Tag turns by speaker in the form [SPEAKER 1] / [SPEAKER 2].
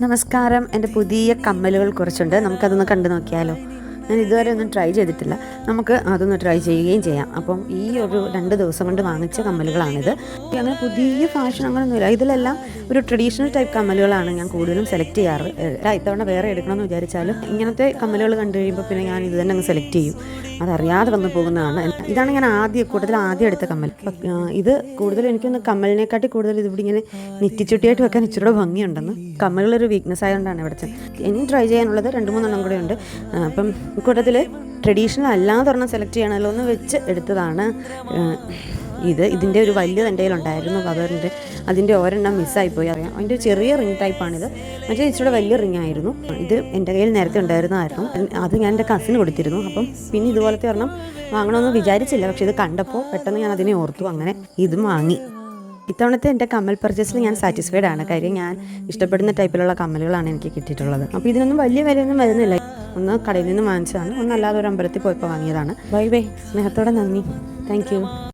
[SPEAKER 1] നമസ്കാരം. എൻ്റെ പുതിയ കമ്മലുകൾ കുറച്ചുണ്ട്, നമുക്കതൊന്ന് കണ്ടു നോക്കിയാലോ? ഞാൻ ഇതുവരെ ഒന്നും ട്രൈ ചെയ്തിട്ടില്ല, നമുക്ക് അതൊന്ന് ട്രൈ ചെയ്യുകയും ചെയ്യാം. അപ്പം ഈ ഒരു 2 ദിവസം കൊണ്ട് വാങ്ങിച്ച കമ്മലുകളാണിത്. അങ്ങനെ പുതിയ ഫാഷൻ അങ്ങനെയൊന്നുമില്ല, ഇതിലെല്ലാം ഒരു ട്രഡീഷണൽ ടൈപ്പ് കമ്മലുകളാണ് ഞാൻ കൂടുതലും സെലക്ട് ചെയ്യാറ്. ഇത്തവണ വേറെ എടുക്കണമെന്ന് വിചാരിച്ചാലും ഇങ്ങനത്തെ കമ്മലുകൾ കണ്ടു കഴിയുമ്പോൾ പിന്നെ ഞാൻ ഇത് തന്നെ അങ്ങ് സെലക്ട് ചെയ്യും. അതറിയാതെ വന്നു പോകുന്നതാണ്. ഇതാണ് ഞാൻ ആദ്യം എടുത്ത കമ്മൽ. ഇത് കൂടുതലും എനിക്കൊന്ന് കമ്മലിനെക്കാട്ടി കൂടുതൽ ഇതിവിടെ ഇങ്ങനെ നെറ്റിച്ചുട്ടിയായിട്ട് വെക്കാൻ ഇച്ചിരി ഭംഗിയുണ്ടെന്ന്. കമ്മലുകളൊരു വീക്ക്നെസ് ആയതുകൊണ്ടാണ് ഇവിടെ ഇനി ട്രൈ ചെയ്യാനുള്ളത് 2-3 കൂടെ ഉണ്ട്. അപ്പം കൂട്ടത്തിൽ ട്രഡീഷണൽ അല്ലാതെ ഒരെണ്ണം സെലക്ട് ചെയ്യണമല്ലോ എന്ന് വെച്ച് എടുത്തതാണ്. ഇതിൻ്റെ ഒരു വലിയ എൻ്റെ കയ്യിലുണ്ടായിരുന്നു പവറിൻ്റെ, അതിൻ്റെ ഒരെണ്ണം മിസ്സായിപ്പോയി. അറിയാം, അതിൻ്റെ ചെറിയ റിംഗ് ടൈപ്പാണിത്. മറ്റേ ഇച്ചിരി വലിയ റിംഗ് ആയിരുന്നു. ഇത് എൻ്റെ കയ്യിൽ നേരത്തെ ഉണ്ടായിരുന്നതായിരുന്നു, അത് ഞാൻ എൻ്റെ കസിന് കൊടുത്തിരുന്നു. അപ്പം പിന്നെ ഇതുപോലത്തെ ഒരെണ്ണം വാങ്ങണമെന്ന് വിചാരിച്ചില്ല, പക്ഷേ ഇത് കണ്ടപ്പോൾ പെട്ടെന്ന് ഞാൻ അതിനെ ഓർത്തു, അങ്ങനെ ഇതും വാങ്ങി. ഇത്തവണത്തെ എൻ്റെ കമ്മൽ പർച്ചേസിൽ ഞാൻ സാറ്റിസ്ഫൈഡ് ആണ്. കാര്യം ഞാൻ ഇഷ്ടപ്പെടുന്ന ടൈപ്പിലുള്ള കമ്മലുകളാണ് എനിക്ക് കിട്ടിയിട്ടുള്ളത്. അപ്പോൾ ഇതിനൊന്നും വലിയ വിലയൊന്നും വരുന്നില്ല. ഒന്ന് കടയിൽ നിന്ന് വാങ്ങിച്ചതാണ്, ഒന്നല്ലാതെ ഒരു അമ്പലത്തിൽ പോയപ്പോൾ വാങ്ങിയതാണ്. ബൈ ബൈ, സ്നേഹത്തോടെ നന്ദി, താങ്ക് യു.